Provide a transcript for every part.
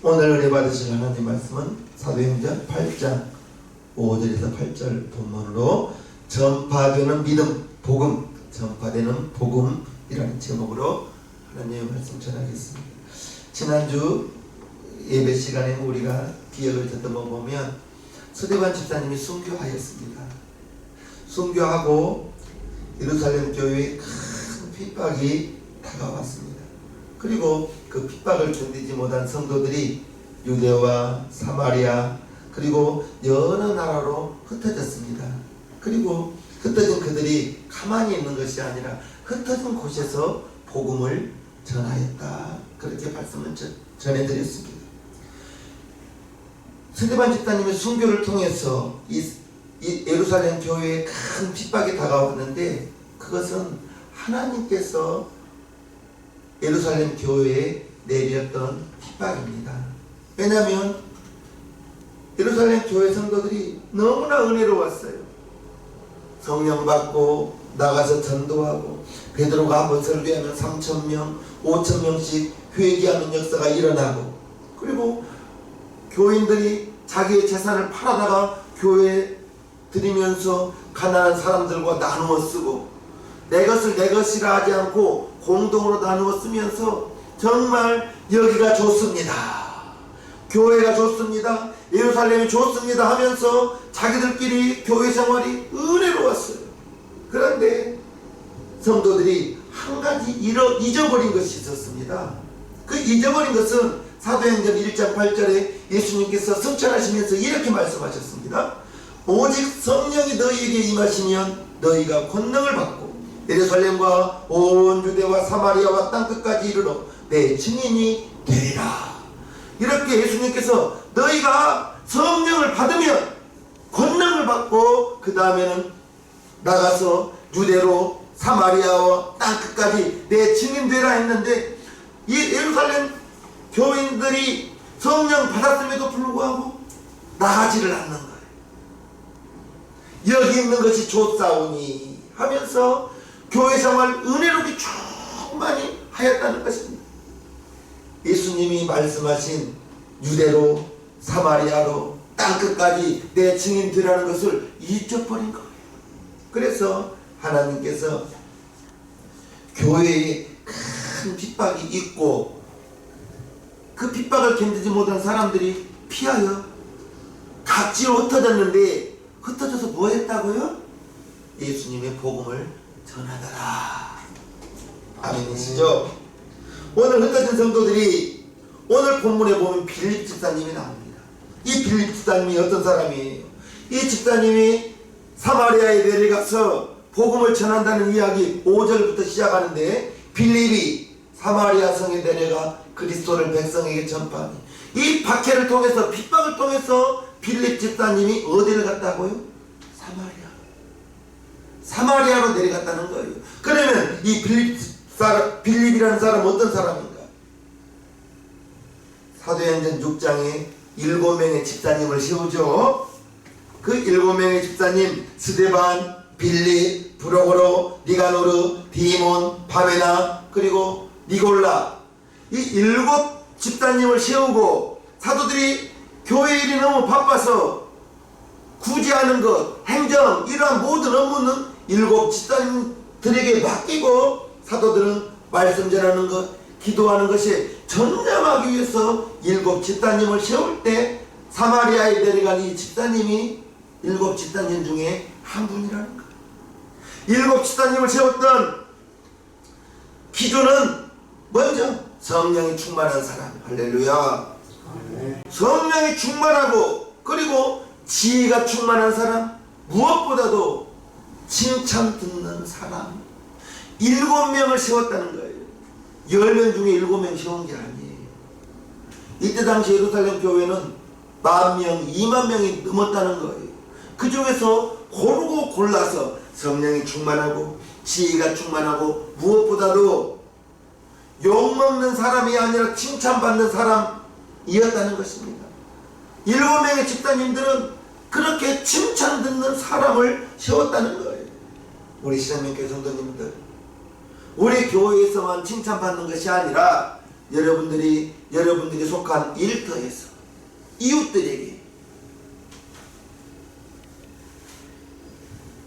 오늘 은혜 받으실 하나님 말씀은 사도행전 8장 5절에서 8절 본문으로 전파되는 믿음, 복음, 전파되는 복음이라는 제목으로 하나님의 말씀 전하겠습니다. 지난주 예배 시간에 우리가 기억을 듣던 거 보면 서대관 집사님이 순교하였습니다. 순교하고 예루살렘 교회에 큰 핍박이 다가왔습니다. 그리고 그 핍박을 견디지 못한 성도들이 유대와 사마리아 그리고 여러 나라로 흩어졌습니다. 그리고 흩어진 그들이 가만히 있는 것이 아니라 흩어진 곳에서 복음을 전하였다. 그렇게 말씀을 전해드렸습니다. 스데반 집사님의 순교를 통해서 이 예루살렘 교회에 큰 핍박이 다가왔는데 그것은 하나님께서 예루살렘 교회에 내렸던 핍박입니다. 왜냐하면 예루살렘 교회 성도들이 너무나 은혜로웠어요. 성령 받고 나가서 전도하고 베드로가 한번 설교하면 3,000명, 5,000명씩 회개하는 역사가 일어나고 그리고 교인들이 자기의 재산을 팔아다가 교회에 드리면서 가난한 사람들과 나누어 쓰고 내 것을 내 것이라 하지 않고 공동으로 나누어 쓰면서 정말 여기가 좋습니다. 교회가 좋습니다. 예루살렘이 좋습니다 하면서 자기들끼리 교회 생활이 은혜로웠어요. 그런데 성도들이 한 가지 잊어버린 것이 있었습니다. 그 잊어버린 것은 사도행전 1장 8절에 예수님께서 성천하시면서 이렇게 말씀하셨습니다. 오직 성령이 너희에게 임하시면 너희가 권능을 받고 예루살렘과 온 유대와 사마리아와 땅끝까지 이르러 내 증인이 되리라. 이렇게 예수님께서 너희가 성령을 받으면 권능을 받고 그 다음에는 나가서 유대로 사마리아와 땅끝까지 내 증인 되라 했는데 이 예루살렘 교인들이 성령 받았음에도 불구하고 나가지를 않는 거예요. 여기 있는 것이 좋사오니 하면서 교회 생활 은혜롭게 충만히 하였다는 것입니다. 예수님이 말씀하신 유대로 사마리아로 땅끝까지 내 증인 되라는 것을 잊어버린 거예요. 그래서 하나님께서 교회에 큰 핍박이 있고 그 핍박을 견디지 못한 사람들이 피하여 각지로 흩어졌는데 흩어져서 뭐 했다고요? 예수님의 복음을 전하더라. 아멘이시죠? 오늘 흩어진 성도들이 오늘 본문에 보면 빌립 집사님이 나옵니다. 이 빌립 집사님이 어떤 사람이에요? 이 집사님이 사마리아에 내려가서 복음을 전한다는 이야기 5절부터 시작하는데 빌립이 사마리아 성에 내려가 그리스도를 백성에게 전파하니 이 박해를 통해서 핍박을 통해서 빌립 집사님이 어디를 갔다고요? 사마리아로 내려갔다는 거예요. 그러면 이 빌립이라는 사람은 어떤 사람인가? 사도행전 6장에 7명의 집사님을 세우죠. 그 7명의 집사님 스데반, 빌립, 브로고로, 니가노르, 디몬, 바메나 그리고 니골라 이 7 집사님을 세우고 사도들이 교회 일이 너무 바빠서 구제하는 것, 행정 이러한 모든 업무는 7 집사님들에게 맡기고 사도들은 말씀 전하는 것, 기도하는 것에 전념하기 위해서 7 집사님을 세울 때 사마리아에 내려간 이 집사님이 7 집사님 중에 한 분이라는 거예요. 7 집사님을 세웠던 기준은 먼저 성령이 충만한 사람. 할렐루야. 성령이 충만하고 그리고 지혜가 충만한 사람, 무엇보다도 칭찬 듣는 사람 7명을 세웠다는 거예요. 10명 중에 7명 세운 게 아니에요. 이때 당시 예루살렘 교회는 10,000명, 20,000명이 넘었다는 거예요. 그 중에서 고르고 골라서 성령이 충만하고 지혜가 충만하고 무엇보다도 욕먹는 사람이 아니라 칭찬받는 사람이었다는 것입니다. 7명의 집사님들은 그렇게 칭찬 듣는 사람을 세웠다는 거예요. 우리 신앙민교회 성도님들, 우리 교회에서만 칭찬받는 것이 아니라 여러분들이 속한 일터에서 이웃들에게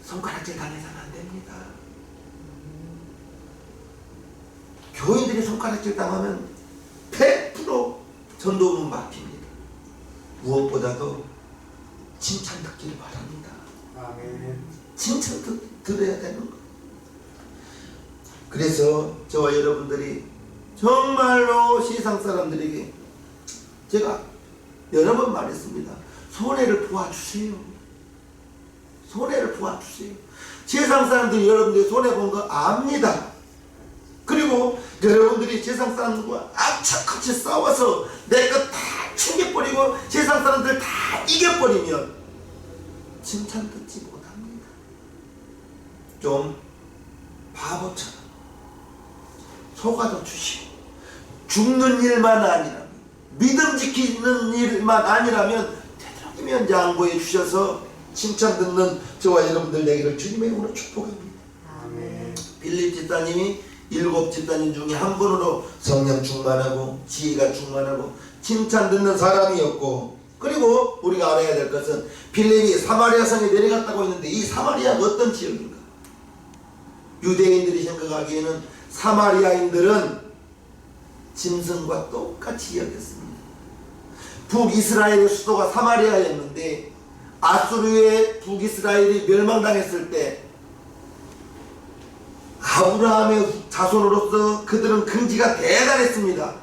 손가락질 당해서는 안 됩니다. 교인들이 손가락질 당하면 100% 전도문 막힙니다. 무엇보다도 칭찬 듣기를 바랍니다. 아멘. 칭찬 들어야 되는 거. 그래서 저와 여러분들이 정말로 세상 사람들에게 제가 여러 번 말했습니다. 손해를 보아주세요. 손해를 보아주세요. 세상 사람들이 여러분들이 손해본 거 압니다. 그리고 여러분들이 세상 사람들과 악착같이 싸워서 내 것 다 챙겨버리고 세상 사람들 다 이겨버리면 칭찬 듣지 못합니다. 좀 바보처럼 속아도 주시고 죽는 일만 아니라면 믿음 지키는 일만 아니라면 되도록이면 양보해 주셔서 칭찬 듣는 저와 여러분들 되기를 주님의 이름으로 축복합니다. 아멘. 빌립 집사님이 7 집사님 중에 한 분으로 성령 충만하고 지혜가 충만하고 칭찬 듣는 사람이었고, 그리고 우리가 알아야 될 것은 빌립이 사마리아 성에 내려갔다고 했는데 이 사마리아가 어떤 지역인가? 유대인들이 생각하기에는 사마리아인들은 짐승과 똑같이 여겼습니다. 북이스라엘의 수도가 사마리아였는데 아수르의 북이스라엘이 멸망당했을 때 아브라함의 자손으로서 그들은 긍지가 대단했습니다.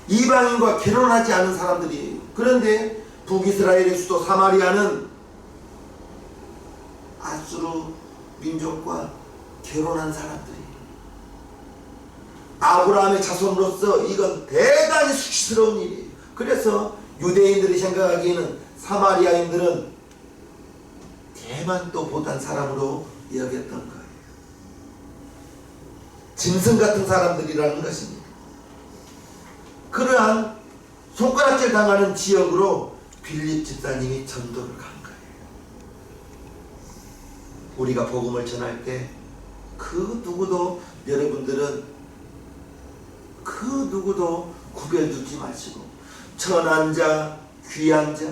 이방인과 결혼하지 않은 사람들이에요. 그런데 북이스라엘의 수도 사마리아는 아수르 민족과 결혼한 사람들이에요. 아브라함의 자손으로서 이건 대단히 수치스러운 일이에요. 그래서 유대인들이 생각하기에는 사마리아인들은 대만도 못한 사람으로 여겼던 거예요. 짐승 같은 사람들이라는 것입니다. 그러한 손가락질 당하는 지역으로 빌립 집사님이 전도를 간 거예요. 우리가 복음을 전할 때 그 누구도, 여러분들은 그 누구도 구별두지 마시고 천한 자, 귀한 자,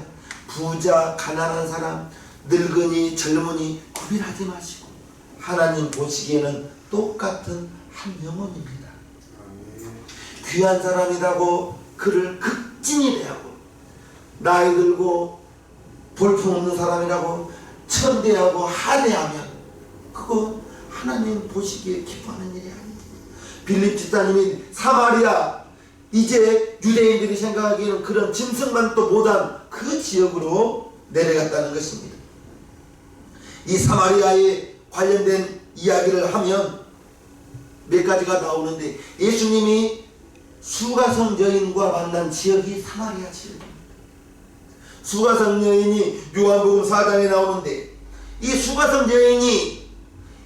부자, 가난한 사람, 늙은이, 젊은이 구별하지 마시고 하나님 보시기에는 똑같은 한 영혼입니다. 귀한 사람이라고 그를 극진히 대하고 나이 들고 볼품없는 사람이라고 천대하고 하대하면 그거 하나님 보시기에 기뻐하는 일이 아닙니다. 빌립 집사님이 사마리아, 이제 유대인들이 생각하기에는 그런 짐승만 또 못한 그 지역으로 내려갔다는 것입니다. 이 사마리아에 관련된 이야기를 하면 몇 가지가 나오는데, 예수님이 수가성 여인과 만난 지역이 사마리아 지역입니다. 수가성 여인이 요한복음 4장에 나오는데, 이 수가성 여인이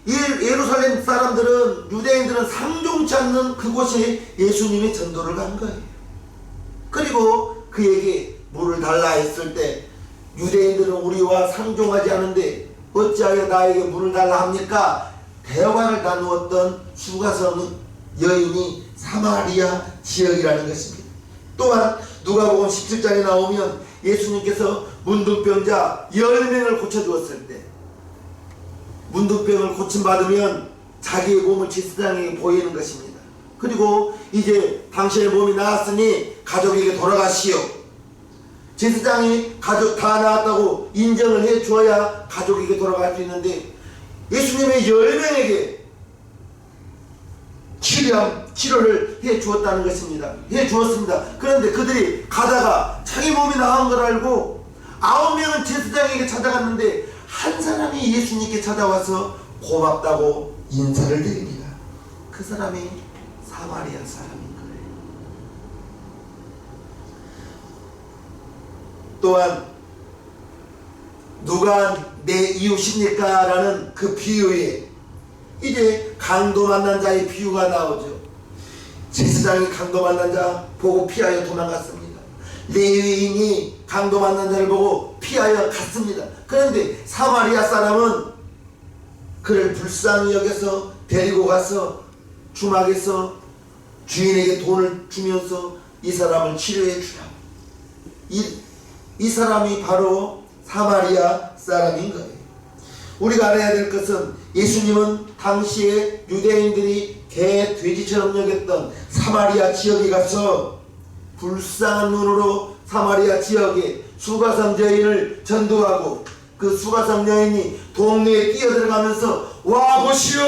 예루살렘 사람들은, 유대인들은 상종치 않는 그곳에 예수님이 전도를 간 거예요. 그리고 그에게 물을 달라 했을 때 유대인들은 우리와 상종하지 않은데 어찌하여 나에게 물을 달라 합니까? 대화를 나누었던 수가성 여인이 사마리아 지역이라는 것입니다. 또한 누가복음 17장에 나오면 예수님께서 문둥병자 10명을 고쳐주었을 때, 문둥병을 고침받으면 자기의 몸을 제사장에게 보이는 것입니다. 그리고 이제 당신의 몸이 나았으니 가족에게 돌아가시오. 제사장이 가족 다 나았다고 인정을 해줘야 가족에게 돌아갈 수 있는데, 예수님의 10명에게 치료를 해 주었다는 것입니다. 해 주었습니다. 그런데 그들이 가다가 자기 몸이 나은 걸 알고 9명은 제사장에게 찾아갔는데 한 사람이 예수님께 찾아와서 고맙다고 인사를 드립니다. 그 사람이 사마리아 사람인 거예요. 또한 누가 내 이웃입니까? 라는 그 비유에 이제 강도 만난 자의 비유가 나오죠. 제사장이 강도 만난 자 보고 피하여 도망갔습니다. 레위인이 강도 만난 자를 보고 피하여 갔습니다. 그런데 사마리아 사람은 그를 불쌍히 여겨서 데리고 가서 주막에서 주인에게 돈을 주면서 이 사람을 치료해 주라고. 이 사람이 바로 사마리아 사람인 거예요. 우리가 알아야 될 것은 예수님은 당시에 유대인들이 개, 돼지처럼 여겼던 사마리아 지역에 가서 불쌍한 눈으로 사마리아 지역에 수가성 여인을 전도하고 그 수가성 여인이 동네에 뛰어들어가면서 와보시오,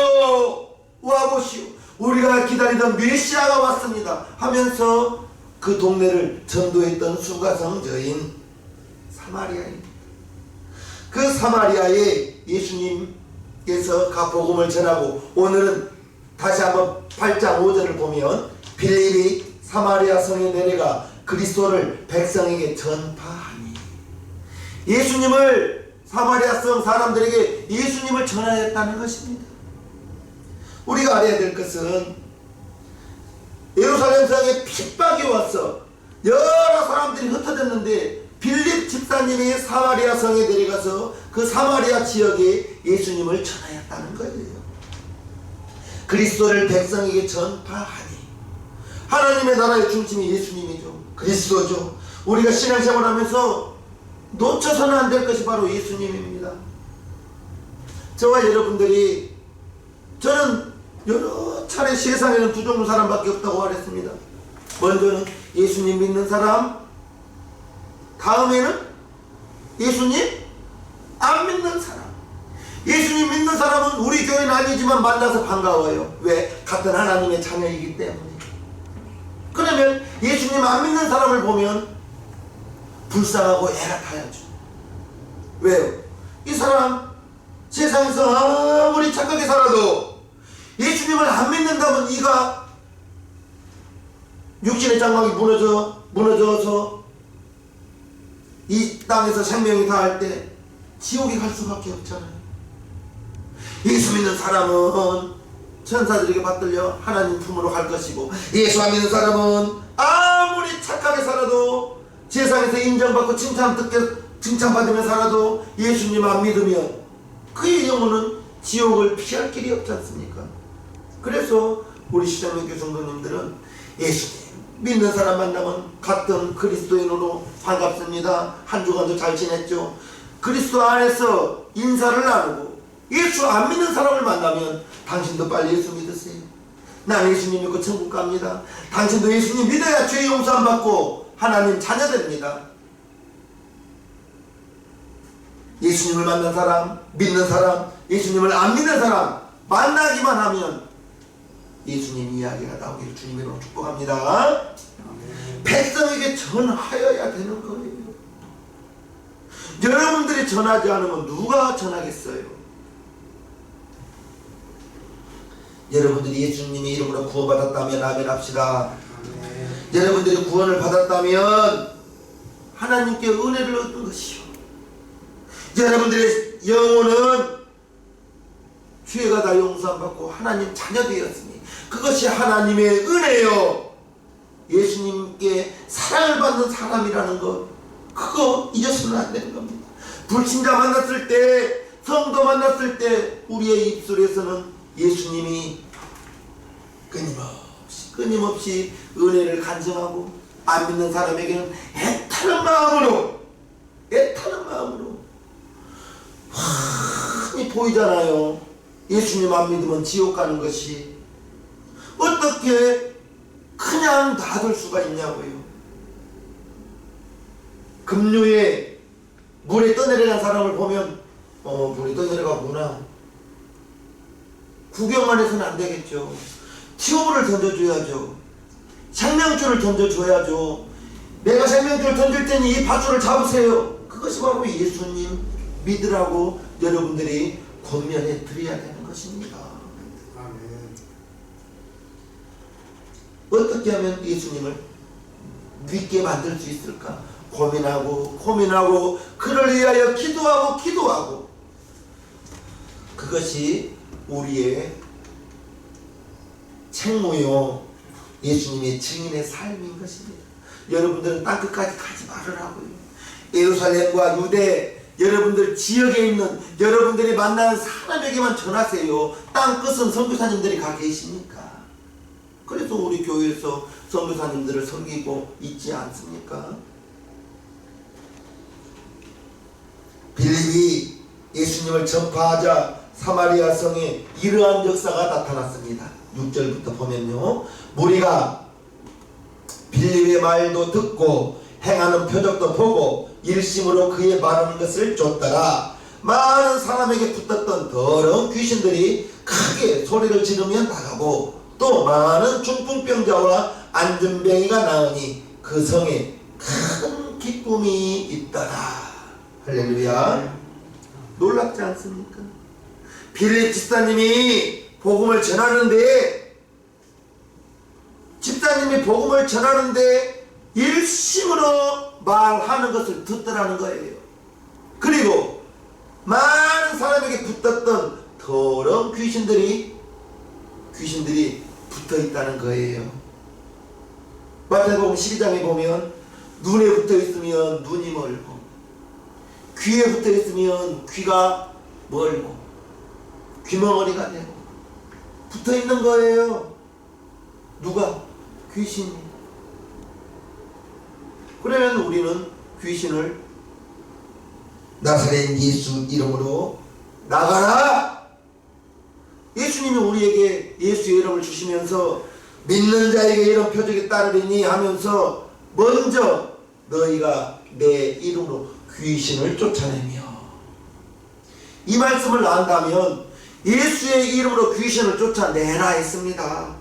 와보시오, 우리가 기다리던 메시아가 왔습니다 하면서 그 동네를 전도했던 수가성 여인 사마리아입니다. 그 사마리아에 예수님께서 복음을 전하고, 오늘은 다시 한번 8장 5절을 보면 빌립이 사마리아 성에 내려가 그리스도를 백성에게 전파하니, 예수님을 사마리아 성 사람들에게 예수님을 전하였다는 것입니다. 우리가 알아야 될 것은 예루살렘 성에 핍박이 와서 여러 사람들이 흩어졌는데 빌립 집사님이 사마리아 성에 내려가서 그 사마리아 지역에 예수님을 전하였다는 거예요. 그리스도를 백성에게 전파하니, 하나님의 나라의 중심이 예수님이죠. 그리스도죠. 우리가 신앙생활하면서 놓쳐서는 안 될 것이 바로 예수님입니다. 저와 여러분들이, 저는 여러 차례 세상에는 두 종류 사람밖에 없다고 말했습니다. 먼저는 예수님 믿는 사람, 다음에는 예수님 안 믿는 사람. 예수님 믿는 사람은 우리 교회는 아니지만 만나서 반가워요. 왜? 같은 하나님의 자녀이기 때문에. 그러면 예수님 안 믿는 사람을 보면 불쌍하고 애가 타야죠. 왜요? 이 사람 세상에서 아무리 착하게 살아도 예수님을 안 믿는다면 이가 육신의 장막이 무너져서 이 땅에서 생명이 다할 때 지옥에 갈 수밖에 없잖아요. 예수 믿는 사람은 천사들에게 받들려 하나님 품으로 갈 것이고, 예수 안 믿는 사람은 아무리 착하게 살아도 세상에서 인정받고 칭찬받으며 살아도 예수님 안 믿으면 그의 영혼은 지옥을 피할 길이 없지 않습니까? 그래서 우리 시장교회 성도님들은 예수님 믿는 사람 만나면 같은 그리스도인으로 반갑습니다, 한 주간도 잘 지냈죠, 그리스도 안에서 인사를 나누고, 예수 안 믿는 사람을 만나면 당신도 빨리 예수 믿으세요. 난 예수님 믿고 천국 갑니다. 당신도 예수님 믿어야 죄 용서 안 받고 하나님 자녀 됩니다. 예수님을 만난 사람, 믿는 사람, 예수님을 안 믿는 사람 만나기만 하면 예수님 이야기가 나오기를 주님으로 축복합니다. 백성에게 전하여야 되는 거예요. 여러분들이 전하지 않으면 누가 전하겠어요? 여러분들이 예수님의 이름으로 구원받았다면 아멘 합시다. 여러분들이 구원을 받았다면 하나님께 은혜를 얻은 것이요, 여러분들의 영혼은 죄가 다 용서 안 받고 하나님 자녀 되었으니 그것이 하나님의 은혜요, 예수님께 사랑을 받는 사람이라는 것, 그거 잊어서는 안 되는 겁니다. 불신자 만났을 때, 성도 만났을 때 우리의 입술에서는 예수님이 끊임없이 은혜를 간증하고, 안 믿는 사람에게는 애타는 마음으로 흔히 보이잖아요. 예수님 안 믿으면 지옥 가는 것이 어떻게 그냥 놔둘 수가 있냐고요. 급류에 물에 떠내려간 사람을 보면 물에 떠내려가구나, 구경만 해서는 안 되겠죠. 튜브를 던져줘야죠. 생명줄을 던져줘야죠. 내가 생명줄을 던질 테니 이 밧줄을 잡으세요. 그것이 바로 예수님 믿으라고 여러분들이 권면해 드려야 되는 것입니다. 아멘. 어떻게 하면 예수님을 믿게 만들 수 있을까? 고민하고 그를 위하여 기도하고 그것이 우리의 책무요, 예수님의 증인의 삶인 것입니다. 여러분들은 땅끝까지 가지 말으라고요. 예루살렘과 유대, 여러분들 지역에 있는 여러분들이 만나는 사람에게만 전하세요. 땅끝은 선교사님들이 가 계십니까? 그래서 우리 교회에서 선교사님들을 섬기고 있지 않습니까? 빌립이 예수님을 전파하자 사마리아 성에 이러한 역사가 나타났습니다. 6절부터 보면요, 무리가 빌립의 말도 듣고 행하는 표적도 보고 일심으로 그의 말하는 것을 쫓다가 많은 사람에게 붙었던 더러운 귀신들이 크게 소리를 지르며 나가고 또 많은 중풍병자와 안전병이가 나으니 그 성에 큰 기쁨이 있더라. 할렐루야. 놀랍지 않습니까? 빌립 집사님이 복음을 전하는데 일심으로 말하는 것을 듣더라는 거예요. 그리고 많은 사람에게 붙었던 더러운 귀신들이 붙어 있다는 거예요. 마태복음 12장에 보면 눈에 붙어 있으면 눈이 멀고 귀에 붙어 있으면 귀가 멀고 귀멍어리가 되고 붙어 있는 거예요. 누가? 귀신이. 그러면 우리는 귀신을 나사렛 예수 이름으로 나가라! 예수님이 우리에게 예수의 이름을 주시면서 믿는 자에게 이런 표적이 따르리니 하면서 먼저 너희가 내 이름으로 귀신을 쫓아내며, 이 말씀을 안다면 예수의 이름으로 귀신을 쫓아내라 했습니다.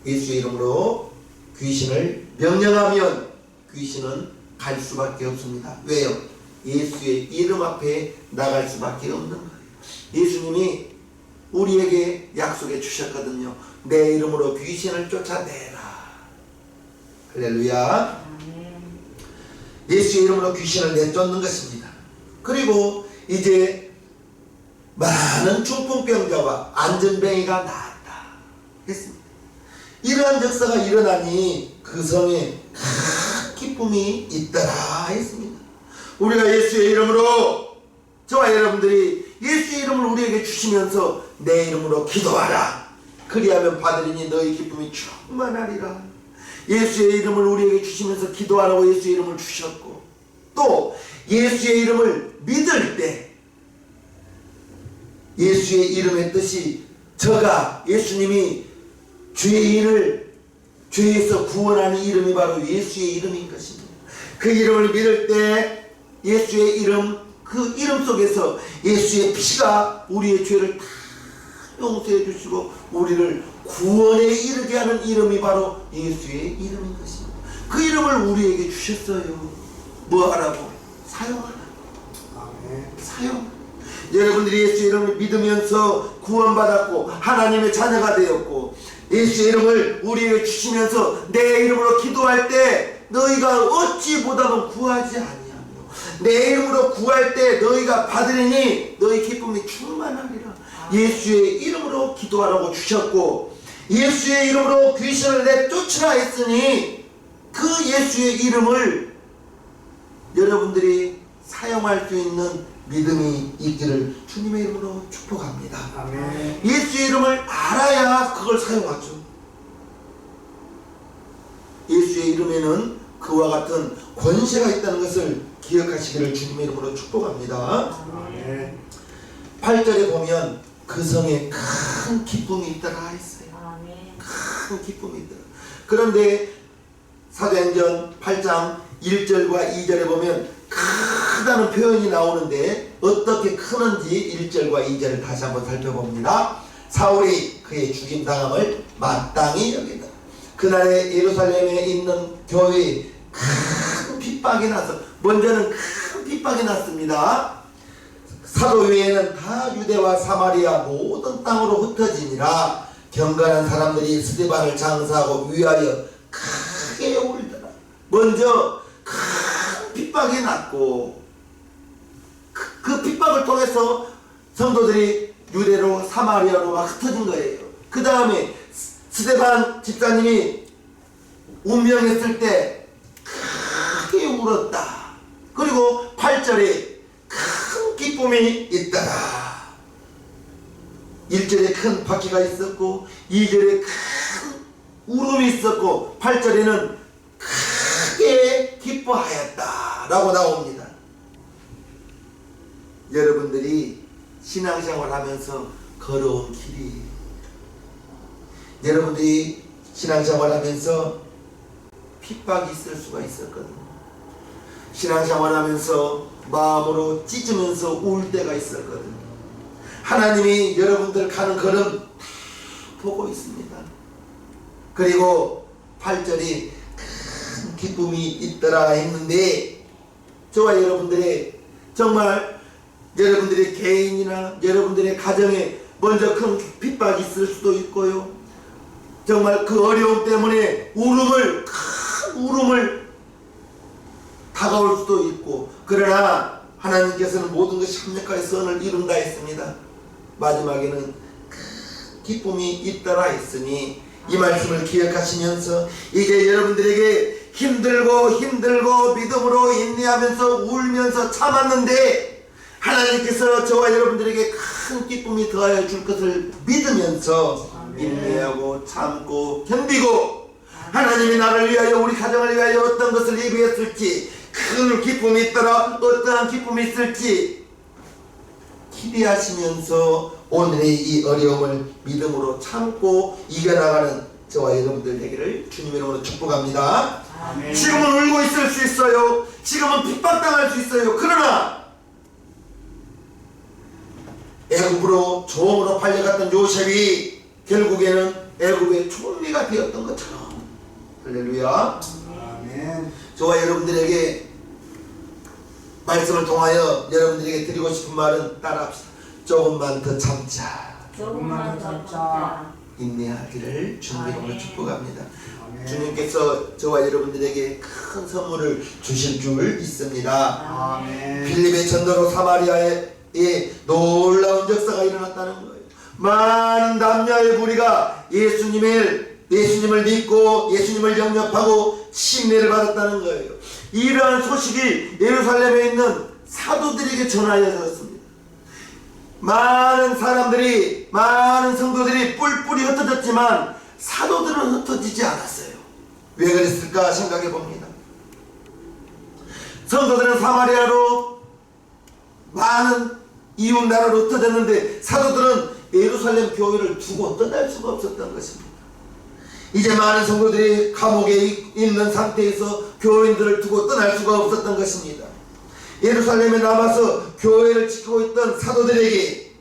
예수의 이름으로 귀신을 명령하면 귀신은 갈 수밖에 없습니다. 왜요? 예수의 이름 앞에 나갈 수밖에 없는 거예요. 예수님이 우리에게 약속해 주셨거든요. 내 이름으로 귀신을 쫓아내라. 할렐루야. 예수의 이름으로 귀신을 내쫓는 것입니다. 그리고 이제 많은 중풍병자와 안전병이가 나았다 했습니다. 이러한 역사가 일어나니 그 성에 큰 기쁨이 있더라 했습니다. 우리가 예수의 이름으로, 저와 여러분들이 예수의 이름을 우리에게 주시면서 내 이름으로 기도하라. 그리하면 받으리니 너희 기쁨이 충만하리라. 예수의 이름을 우리에게 주시면서 기도하라고 예수의 이름을 주셨고, 또 예수의 이름을 믿을 때 예수의 이름의 뜻이, 저가 예수님이 죄인을 죄에서 구원하는 이름이 바로 예수의 이름인 것입니다. 그 이름을 믿을 때 예수의 이름, 그 이름 속에서 예수의 피가 우리의 죄를 다 용서해 주시고 우리를 구원에 이르게 하는 이름이 바로 예수의 이름인 것입니다. 그 이름을 우리에게 주셨어요. 뭐 하라고? 사용하라. 사용. 여러분들이 예수의 이름을 믿으면서 구원받았고 하나님의 자녀가 되었고, 예수의 이름을 우리에게 주시면서 내 이름으로 기도할 때 너희가 어찌 보다는 구하지 아니하며 내 이름으로 구할 때 너희가 받으리니 너희 기쁨이 충만하리라. 예수의 이름으로 기도하라고 주셨고, 예수의 이름으로 귀신을 내쫓으라 했으니 그 예수의 이름을 여러분들이 사용할 수 있는 믿음이 있기를 주님의 이름으로 축복합니다. 아멘. 예수의 이름을 알아야 그걸 사용하죠. 예수의 이름에는 그와 같은 권세가 있다는 것을 기억하시기를 주님의 이름으로 축복합니다. 아멘. 8절에 보면 그 성에 큰 기쁨이 있더라 했어요. 큰 기쁨이 있더라. 그런데 사도행전 8장 1절과 2절에 보면 크다는 표현이 나오는데 어떻게 크는지 1절과 2절을 다시 한번 살펴봅니다. 사울이 그의 죽임당함을 마땅히 여기다. 그날에 예루살렘에 있는 교회에 큰 핍박이 나서, 먼저는 큰 핍박이 났습니다. 사도회에는 다 유대와 사마리아 모든 땅으로 흩어지니라. 경건한 사람들이 스데반을 장사하고 위하여 크게 울더라. 먼저 큰 핍박이 났고, 그 핍박을 통해서 성도들이 유대로 사마리아로 막 흩어진 거예요. 그 다음에 스데반 집사님이 운명했을 때 크게 울었다. 그리고 8절에 큰 기쁨이 있더라. 1절에 큰 바퀴가 있었고 2절에 큰 울음이 있었고 8절에는 크게 기뻐하였다 라고 나옵니다. 여러분들이 신앙생활 하면서 걸어온 길이, 여러분들이 신앙생활 하면서 핍박이 있을 수가 있었거든요. 신앙생활 하면서 마음으로 찢으면서 울 때가 있었거든요. 하나님이 여러분들 가는 걸음 다 보고 있습니다. 그리고 8절이 큰 기쁨이 있더라 했는데, 저와 여러분들의 정말 여러분들의 개인이나 여러분들의 가정에 먼저 큰 핍박이 있을 수도 있고요. 정말 그 어려움 때문에 큰 울음을 다가올 수도 있고, 그러나 하나님께서는 모든 것이 합력하여 선을 이룬다 했습니다. 마지막에는 큰 기쁨이 있더라 했으니 이 말씀을 기억하시면서 이제 여러분들에게 힘들고 믿음으로 인내하면서 울면서 참았는데 하나님께서 저와 여러분들에게 큰 기쁨이 더하여 줄 것을 믿으면서 인내하고 참고 견디고, 하나님이 나를 위하여 우리 가정을 위하여 어떤 것을 예비했을지, 큰 기쁨이 있더라 어떠한 기쁨이 있을지 기대하시면서 오늘의 이 어려움을 믿음으로 참고 이겨나가는 저와 여러분들 되기를 주님의 이름으로 축복합니다. 아멘. 지금은 울고 있을 수 있어요. 지금은 핍박당할 수 있어요. 그러나 애굽으로 종으로 팔려갔던 요셉이 결국에는 애굽의 총리가 되었던 것처럼, 할렐루야. 아멘. 저와 여러분들에게 말씀을 통하여 여러분들에게 드리고 싶은 말은 따라합시다. 조금만 더 참자. 조금만 더 참자. 인내하기를 주님의 이름으로 축복합니다. 아멘. 주님께서 저와 여러분들에게 큰 선물을 주실 줄 있습니다. 아멘. 빌립의 전도로 사마리아에 놀라운 역사가 일어났다는 거예요. 많은 남녀의 무리가 예수님을 믿고 예수님을 영접하고 침례를 받았다는 거예요. 이러한 소식이 예루살렘에 있는 사도들에게 전하여졌습니다. 많은 사람들이, 많은 성도들이 뿔뿔이 흩어졌지만 사도들은 흩어지지 않았어요. 왜 그랬을까 생각해 봅니다. 성도들은 사마리아로, 많은 이웃 나라로 흩어졌는데 사도들은 예루살렘 교회를 두고 떠날 수가 없었던 것입니다. 이제 많은 성도들이 감옥에 있는 상태에서 교인들을 두고 떠날 수가 없었던 것입니다. 예루살렘에 남아서 교회를 지키고 있던 사도들에게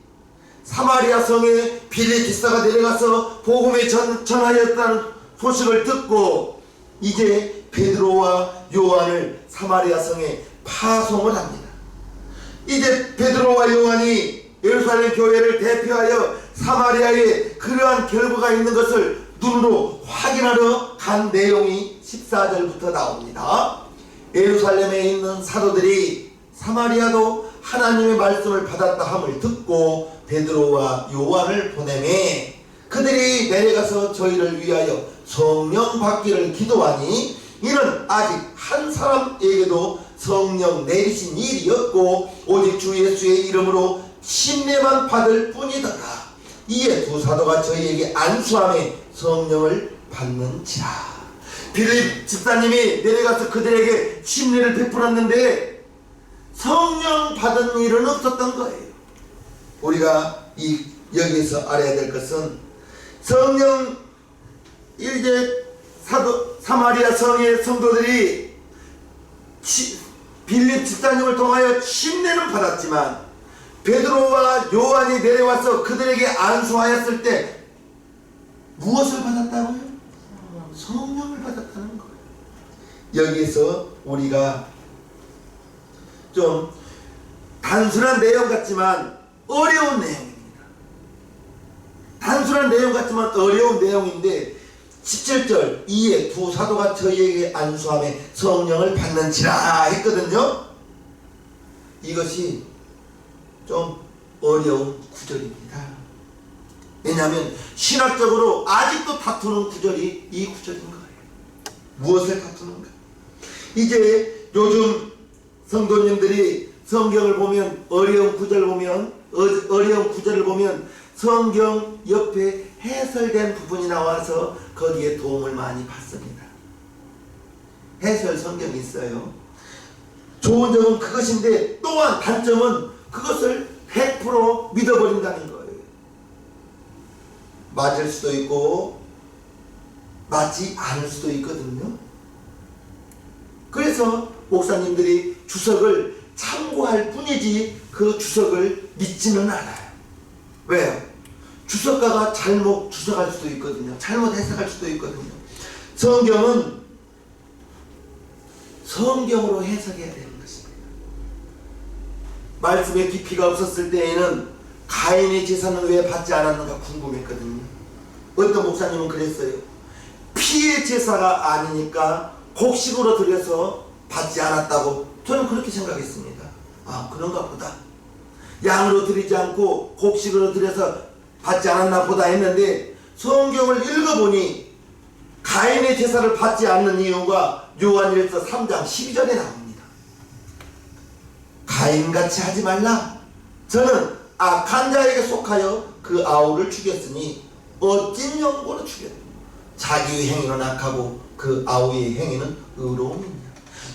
사마리아 성에 빌립 기사가 내려가서 복음에 전하였다는 소식을 듣고 이제 베드로와 요한을 사마리아 성에 파송을 합니다. 이제 베드로와 요한이 예루살렘 교회를 대표하여 사마리아에 그러한 결과가 있는 것을 눈으로 확인하러 간 내용이 14절부터 나옵니다. 예루살렘에 있는 사도들이 사마리아도 하나님의 말씀을 받았다 함을 듣고 베드로와 요한을 보내매 그들이 내려가서 저희를 위하여 성령 받기를 기도하니 이는 아직 한 사람에게도 성령 내리신 일이었고 오직 주 예수의 이름으로 침례만 받을 뿐이더라. 이에 두 사도가 저희에게 안수함에 성령을 받는지라. 빌립 집사님이 내려가서 그들에게 침례를 베풀었는데 성령 받은 일은 없었던 거예요. 우리가 여기에서 알아야 될 것은 성령 이제 사마리아 성의 성도들이 빌립 집사님을 통하여 침례는 받았지만 베드로와 요한이 내려와서 그들에게 안수하였을 때 무엇을 받았다고요? 성령을 받았다는 거예요. 여기에서 우리가 좀 단순한 내용 같지만 어려운 내용입니다. 단순한 내용 같지만 어려운 내용인데 17절 이에 두 사도가 저희에게 안수함에 성령을 받는지라 했거든요. 이것이 좀 어려운 구절입니다. 왜냐하면 신학적으로 아직도 다투는 구절이 이 구절인 거예요. 무엇을 다투는가? 이제 요즘 성도님들이 성경을 보면 어려운 구절을 보면 성경 옆에 해설된 부분이 나와서 거기에 도움을 많이 받습니다. 해설 성경이 있어요. 좋은 점은 그것인데 또한 단점은 그것을 100% 믿어버린다는 거예요. 맞을 수도 있고 맞지 않을 수도 있거든요. 그래서 목사님들이 주석을 참고할 뿐이지 그 주석을 믿지는 않아요. 왜요? 주석가가 잘못 주석할 수도 있거든요. 잘못 해석할 수도 있거든요. 성경은 성경으로 해석해야 되는 것입니다. 말씀의 깊이가 없었을 때에는 가인의 제사는 왜 받지 않았는가 궁금했거든요. 어떤 목사님은 그랬어요. 피의 제사가 아니니까 곡식으로 드려서 받지 않았다고. 저는 그렇게 생각했습니다. 아, 그런가 보다. 양으로 드리지 않고 곡식으로 드려서 받지 않았나 보다 했는데 성경을 읽어보니 가인의 제사를 받지 않는 이유가 요한일서 3장 12절에 나옵니다. 가인같이 하지 말라. 저는 악한 자에게 속하여 그 아우를 죽였으니 어찐 영고로 죽였다. 자기의 행위는 악하고 그 아우의 행위는 의로움이니라.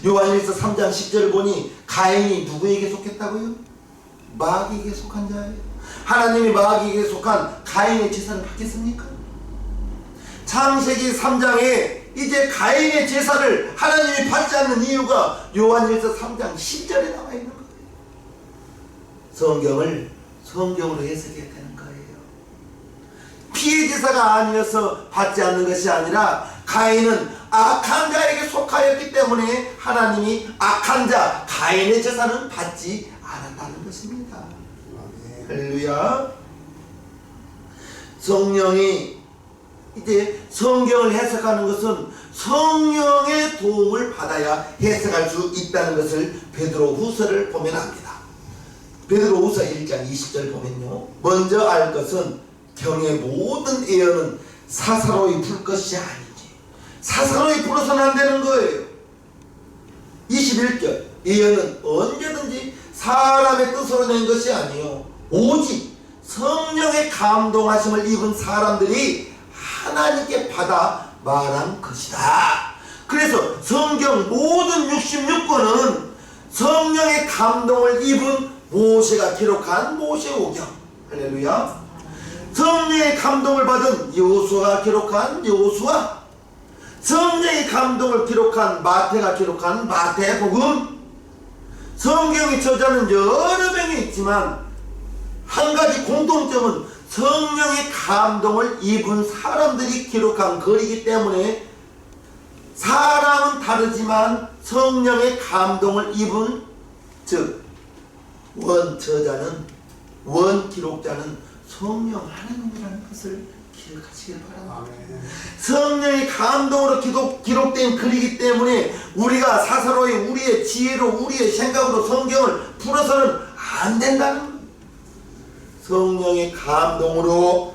요한일서 3장 10절을 보니 가인이 누구에게 속했다고요? 마귀에게 속한 자예요. 하나님이 마귀에게 속한 가인의 제사를 받겠습니까? 창세기 3장에 이제 가인의 제사를 하나님이 받지 않는 이유가 요한일서 3장 10절에 나와 있는 거예요. 성경을 성경으로 해석해야 되는 거예요. 피의 제사가 아니어서 받지 않는 것이 아니라 가인은 악한 자에게 속하였기 때문에 하나님이 악한 자 가인의 제사는 받지 않았다는 것입니다. 할렐루야. 성령이 이제 성경을 해석하는 것은 성령의 도움을 받아야 해석할 수 있다는 것을 베드로후서를 보면 압니다. 베드로후서 1장 20절 보면요. 먼저 알 것은 경의 모든 예언은 사사로이 불 것이 아니지. 사사로이 불어서는 안 되는 거예요. 21절 예언은 언제든지 사람의 뜻으로 낸 것이 아니요 오직 성령의 감동하심을 입은 사람들이 하나님께 받아 말한 것이다. 그래서 성경 모든 66권은 성령의 감동을 입은 모세가 기록한 모세오경. 할렐루야. 성령의 감동을 받은 여호수아가 기록한 여호수아, 성령의 감동을 기록한 마태가 기록한 마태복음. 성경의 저자는 여러 명이 있지만 한 가지 공통점은 성령의 감동을 입은 사람들이 기록한 글이기 때문에 사람은 다르지만 성령의 감동을 입은 즉 원저자는 원기록자는 성령 하나님이라는 것을 기억하시길 바랍니다. 성령의 감동으로 기록된 글이기 때문에 우리가 사사로이 우리의 지혜로 우리의 생각으로 성경을 풀어서는 안 된다는 거예요. 성령의 감동으로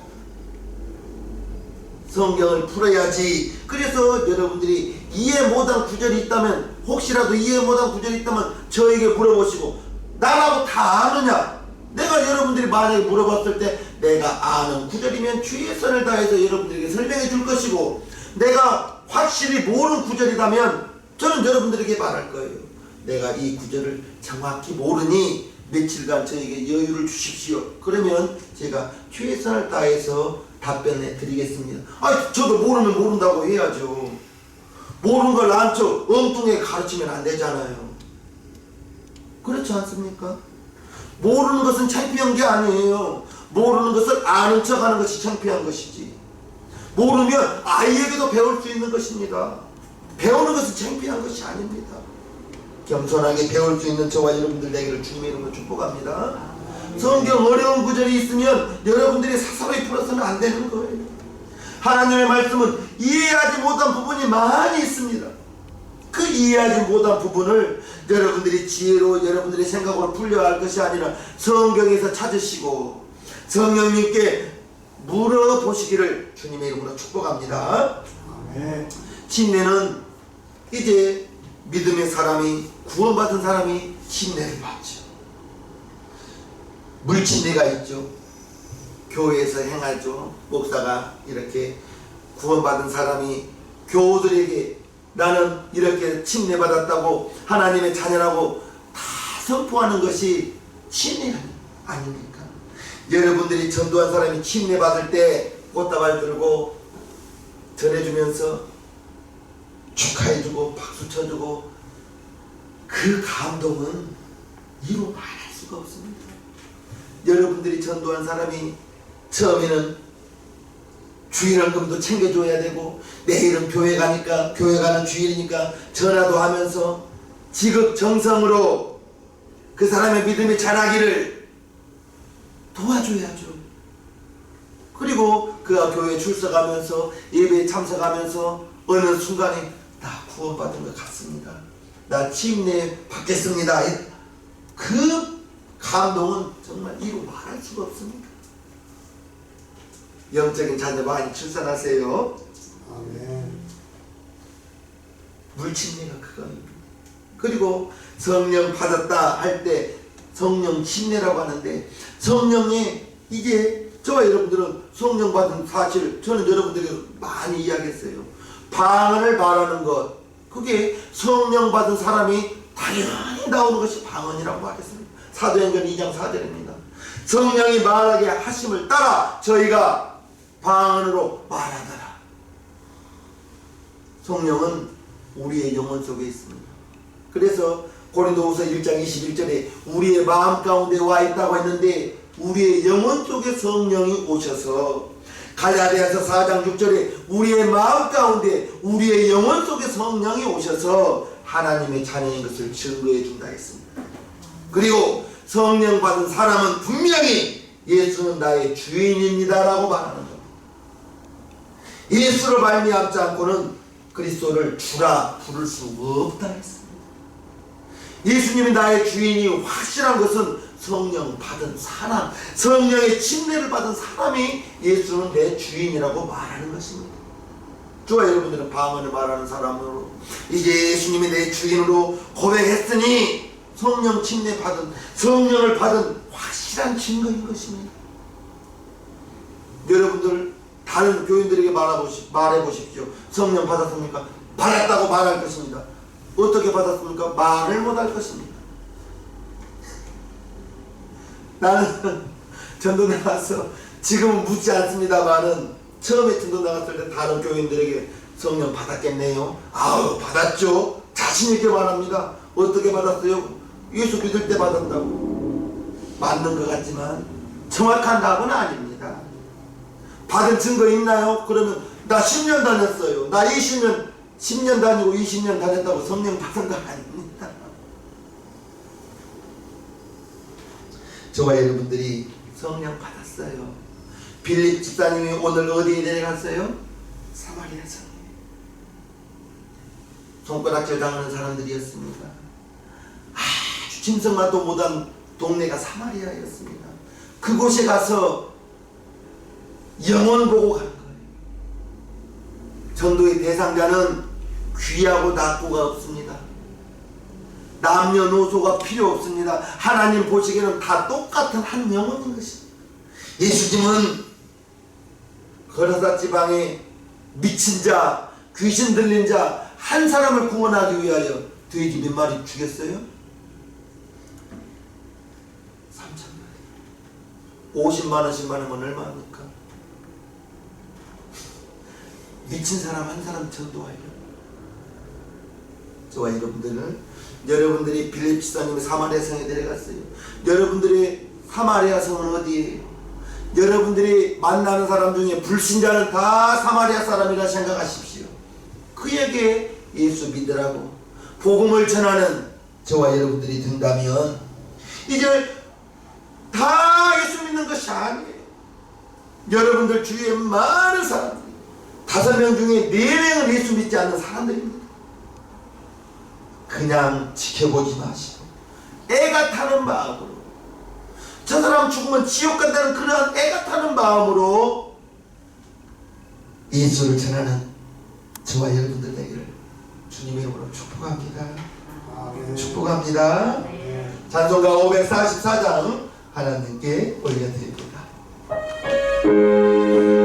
성경을 풀어야지. 그래서 여러분들이 이해 못한 구절이 있다면, 혹시라도 이해 못한 구절이 있다면 저에게 물어보시고, 나라고 다 아느냐? 내가 여러분들이 만약에 물어봤을 때 내가 아는 구절이면 최선을 다해서 여러분들에게 설명해 줄 것이고, 내가 확실히 모르는 구절이라면 저는 여러분들에게 말할 거예요. 내가 이 구절을 정확히 모르니 며칠간 저에게 여유를 주십시오. 그러면 제가 최선을 다해서 답변해 드리겠습니다. 저도 모르면 모른다고 해야죠. 모르는 걸 나한테 엉뚱하게 가르치면 안 되잖아요. 그렇지 않습니까? 모르는 것은 창피한 게 아니에요. 모르는 것을 아는 척 하는 것이 창피한 것이지. 모르면 아이에게도 배울 수 있는 것입니다. 배우는 것은 창피한 것이 아닙니다. 겸손하게 배울 수 있는 저와 여러분들 되기를 주님의 이름으로 축복합니다. 성경 어려운 구절이 있으면 여러분들이 사사로이 풀어서는 안 되는 거예요. 하나님의 말씀은 이해하지 못한 부분이 많이 있습니다. 그 이해하지 못한 부분을 여러분들이 지혜로 여러분들의 생각으로 풀려야 할 것이 아니라 성경에서 찾으시고 성령님께 물어보시기를 주님의 이름으로 축복합니다. 침례는 이제 믿음의 사람이, 구원받은 사람이 침례를 받죠. 물침례가 있죠. 교회에서 행하죠. 목사가 이렇게 구원받은 사람이 교우들에게 나는 이렇게 침례받았다고 하나님의 자녀라고 다 선포하는 것이 침례 아닙니까? 여러분들이 전도한 사람이 침례받을 때 꽃다발 들고 전해주면서 축하해주고 박수 쳐주고 그 감동은 이루 말할 수가 없습니다. 여러분들이 전도한 사람이 처음에는 주일원금도 챙겨줘야 되고 내일은 교회 가니까 교회 가는 주일이니까 전화도 하면서 지극정성으로 그 사람의 믿음이 자라기를 도와줘야죠. 그리고 그가 교회에 출석하면서 예배에 참석하면서 어느 순간에 나 구원받은 것 같습니다. 나 침례 받겠습니다. 그 감동은 정말 이루 말할 수가 없습니다. 영적인 자녀 많이 출산하세요. 아멘. 물침례가 그겁니다. 그리고 성령 받았다 할 때 성령 침례라고 하는데 성령이 이게 저와 여러분들은 성령 받은 사실 저는 여러분들에게 많이 이야기했어요. 방언을 말하는 것 그게 성령 받은 사람이 당연히 나오는 것이 방언이라고 말했습니다. 사도행전 2장 4절입니다. 성령이 말하게 하심을 따라 저희가 방언으로 말하더라. 성령은 우리의 영혼 속에 있습니다. 그래서 고린도후서 1장 21절에 우리의 마음 가운데 와 있다고 했는데 우리의 영혼 속에 성령이 오셔서 갈라디아서 4장 6절에 우리의 마음 가운데 우리의 영혼 속에 성령이 오셔서 하나님의 자녀인 것을 증거해 준다 했습니다. 그리고 성령 받은 사람은 분명히 예수는 나의 주인입니다 라고 말하는 겁니다. 예수를 말미암지 않고는 그리스도를 주라 부를 수 없다 했습니다. 예수님이 나의 주인이 확실한 것은 성령 받은 사람, 성령의 침례를 받은 사람이 예수는 내 주인이라고 말하는 것입니다. 저와 여러분들은 방언을 말하는 사람으로 이제 예수님이 내 주인으로 고백했으니 성령 침례 받은, 성령을 받은 확실한 증거인 것입니다. 여러분들 다른 교인들에게 말해보십시오. 성령 받았습니까? 받았다고 말할 것입니다. 어떻게 받았습니까? 말을 못할 것입니다. 나는 전도 나가서 지금은 묻지 않습니다만은 처음에 전도 나갔을 때 다른 교인들에게 성령 받았겠네요. 아우 받았죠. 자신 있게 말합니다. 어떻게 받았어요? 예수 믿을 때 받았다고. 맞는 것 같지만 정확한 답은 아닙니다. 받은 증거 있나요? 그러면 나 10년 다녔어요. 나 10년 다니고 20년 다녔다고 성령 받은 거 아닙니다. 저와 여러분들이 성령 받았어요. 빌립 집사님이 오늘 어디에 내려갔어요? 사마리아 성에. 손가락질 당하는 사람들이었습니다. 아주 짐승만도 못한 동네가 사마리아였습니다. 그곳에 가서 영혼 보고 간 거예요. 전도의 대상자는 귀하고 낙고가 없습니다. 남녀노소가 필요 없습니다. 하나님 보시기에는 다 똑같은 한 영혼인 것입니다. 예수님은 거라사 지방에 미친 자, 귀신 들린 자 한 사람을 구원하기 위하여 돼지 몇 마리 죽였어요? 3,000마리. 50만원씩 받으면 얼마입니까? 미친 사람 한 사람 전도하려고. 저와 여러분들이 빌립 집사님의 사마리아 성에 내려갔어요. 여러분들의 사마리아 성은 어디예요? 여러분들이 만나는 사람 중에 불신자는 다 사마리아 사람이라 생각하십시오. 그에게 예수 믿으라고 복음을 전하는 저와 여러분들이 된다면 이제 다 예수 믿는 것이 아니에요. 여러분들 주위에 많은 사람들 5명 중에 4명은 예수 믿지 않는 사람들입니다. 그냥 지켜보지 마시고 애가 타는 마음으로 저 사람 죽으면 지옥 간다는 그러한 애가 타는 마음으로 예수를 전하는 저와 여러분들 되기를 주님의 이름으로 축복합니다. 아멘. 축복합니다. 네. 찬송가 544장 하나님께 올려드립니다. 네.